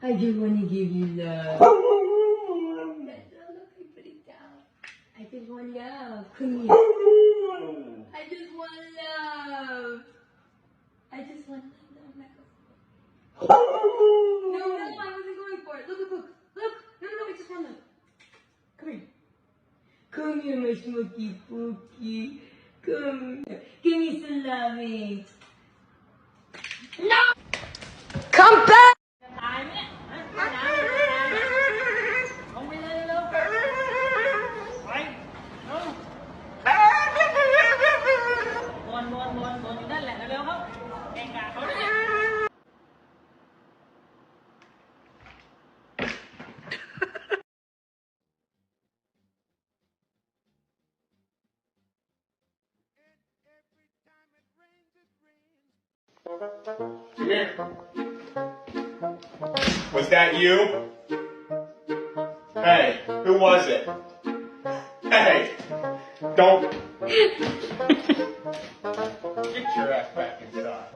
I just want to give you love. Look, I put it down. I just want love. Come here. I just want love. I just want love. No, I wasn't going for it. Look. No, I just want love. Come here. Come here, my smoky pookie. Come here. Give me some loving. No! Come back! Come here. Was that you? Hey, who was it? Hey, don't. Get your ass back inside.